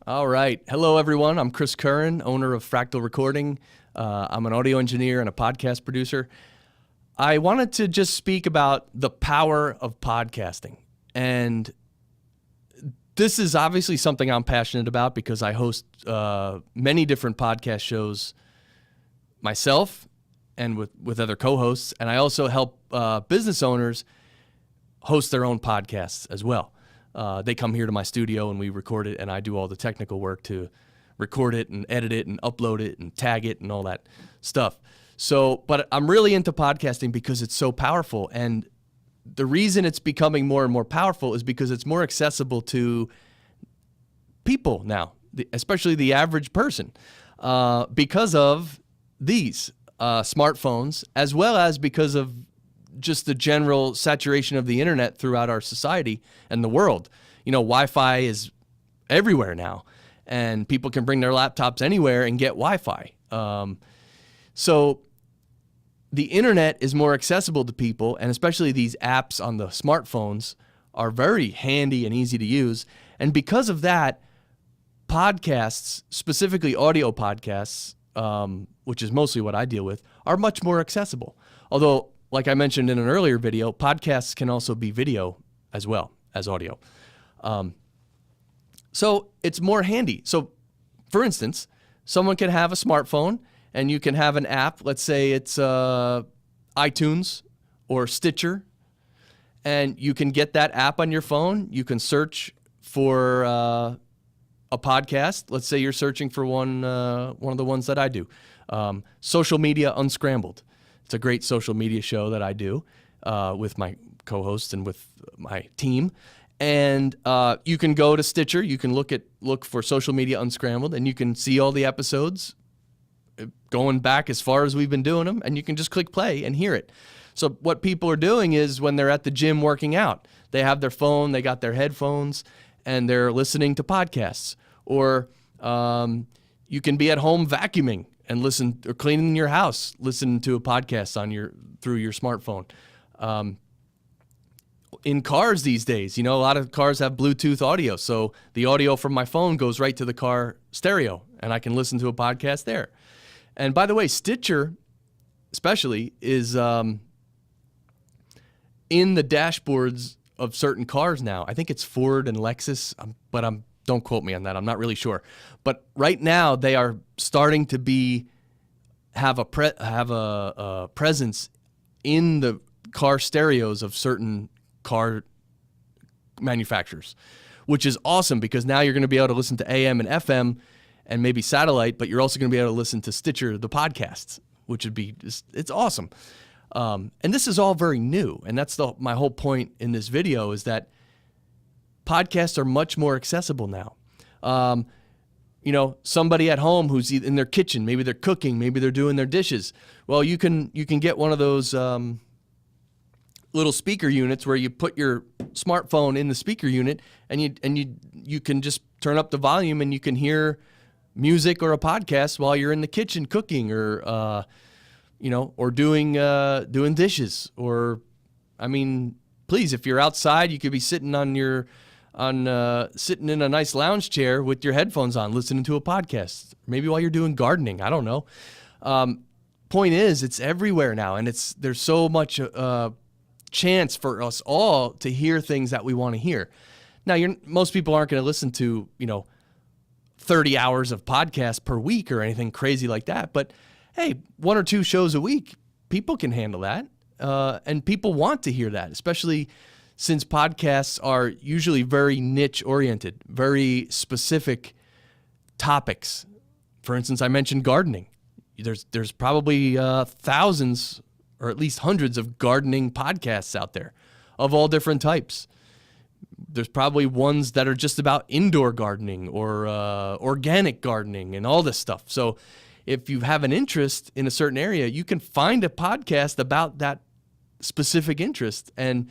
All right. Hello, everyone. I'm Chris Curran, owner of Fractal Recording. I'm an audio engineer and a podcast producer. I wanted to just speak about the power of podcasting. And this is obviously something I'm passionate about because I host many different podcast shows myself and with other co-hosts. And I also help business owners host their own podcasts as well. They come here to my studio and we record it, and I do all the technical work to record it and edit it and upload it and tag it and all that stuff. So, but I'm really into podcasting because it's so powerful. And the reason it's becoming more and more powerful is because it's more accessible to people now, especially the average person, because of these smartphones, as well as because of just the general saturation of the internet throughout our society and the world. You know, Wi-Fi is everywhere now, and people can bring their laptops anywhere and get Wi-Fi. So the internet is more accessible to people, and especially these apps on the smartphones are very handy and easy to use. And because of that, podcasts, specifically audio podcasts, which is mostly what I deal with, are much more accessible. Although, like I mentioned in an earlier video, podcasts can also be video as well as audio. So it's more handy. So for instance, someone can have a smartphone and you can have an app. Let's say it's iTunes or Stitcher, and you can get that app on your phone. You can search for a podcast. Let's say you're searching for one of the ones that I do, Social Media Unscrambled. It's a great social media show that I do with my co-hosts and with my team. And you can go to Stitcher. You can look for Social Media Unscrambled, and you can see all the episodes going back as far as we've been doing them. And you can just click play and hear it. So what people are doing is when they're at the gym working out, they have their phone, they got their headphones, and they're listening to podcasts. Or you can be at home vacuuming and listen, or cleaning your house, listen to a podcast through your smartphone. In cars these days, you know, a lot of cars have Bluetooth audio, so the audio from my phone goes right to the car stereo, and I can listen to a podcast there. And by the way, Stitcher, especially, is in the dashboards of certain cars now. I think it's Ford and Lexus, but don't quote me on that. I'm not really sure. But right now they are starting to have a presence in the car stereos of certain car manufacturers, which is awesome because now you're going to be able to listen to AM and FM and maybe satellite, but you're also going to be able to listen to Stitcher, the podcasts, which would be it's awesome. And this is all very new, and that's my whole point in this video is that podcasts are much more accessible now. You know, somebody at home who's in their kitchen, maybe they're cooking, maybe they're doing their dishes. Well, you can get one of those little speaker units where you put your smartphone in the speaker unit, and you can just turn up the volume and you can hear music or a podcast while you're in the kitchen cooking or or doing dishes. Or, I mean, please, if you're outside, you could be sitting sitting in a nice lounge chair with your headphones on, listening to a podcast, maybe while you're doing gardening. I don't know. Point is, it's everywhere now, and there's so much chance for us all to hear things that we want to hear. Now, most people aren't going to listen to 30 hours of podcasts per week or anything crazy like that. But hey, 1 or 2 shows a week, people can handle that, and people want to hear that, especially since podcasts are usually very niche-oriented, very specific topics. For instance, I mentioned gardening. There's probably thousands or at least hundreds of gardening podcasts out there of all different types. There's probably ones that are just about indoor gardening or organic gardening and all this stuff. So if you have an interest in a certain area, you can find a podcast about that specific interest. And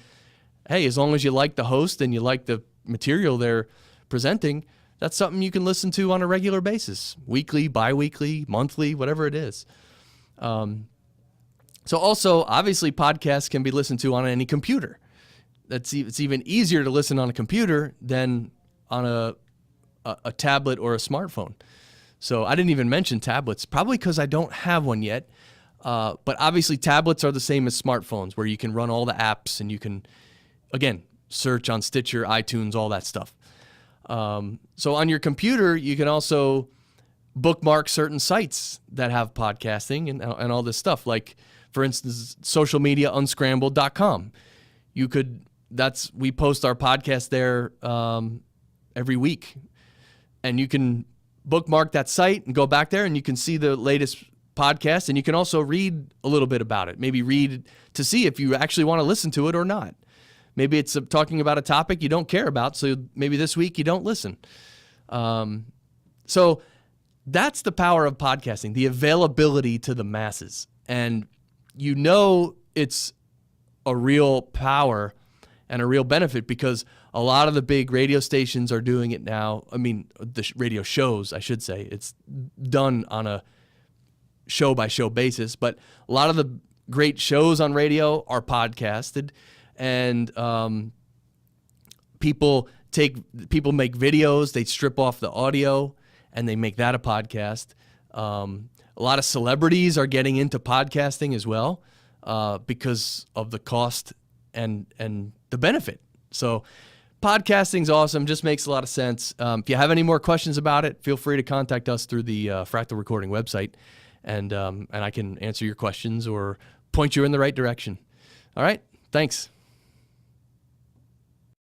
hey, as long as you like the host and you like the material they're presenting, that's something you can listen to on a regular basis, weekly, bi-weekly, monthly, whatever it is. So also, obviously, podcasts can be listened to on any computer. It's even easier to listen on a computer than on a tablet or a smartphone. So I didn't even mention tablets, probably because I don't have one yet. But obviously tablets are the same as smartphones, where you can run all the apps and you can, again, search on Stitcher, iTunes, all that stuff. So on your computer, you can also bookmark certain sites that have podcasting and all this stuff. Like, for instance, socialmediaunscrambled.com. We post our podcast there every week, and you can bookmark that site and go back there and you can see the latest podcast, and you can also read a little bit about it. Maybe read to see if you actually want to listen to it or not. Maybe it's talking about a topic you don't care about, so maybe this week you don't listen. So that's the power of podcasting, the availability to the masses. And it's a real power and a real benefit because a lot of the big radio stations are doing it now. I mean, the radio shows, I should say. It's done on a show-by-show basis, but a lot of the great shows on radio are podcasted, and people make videos, they strip off the audio, and they make that a podcast. A lot of celebrities are getting into podcasting as well because of the cost and the benefit. So podcasting's awesome, just makes a lot of sense. If you have any more questions about it, feel free to contact us through the Fractal Recording website, and I can answer your questions or point you in the right direction. All right, thanks.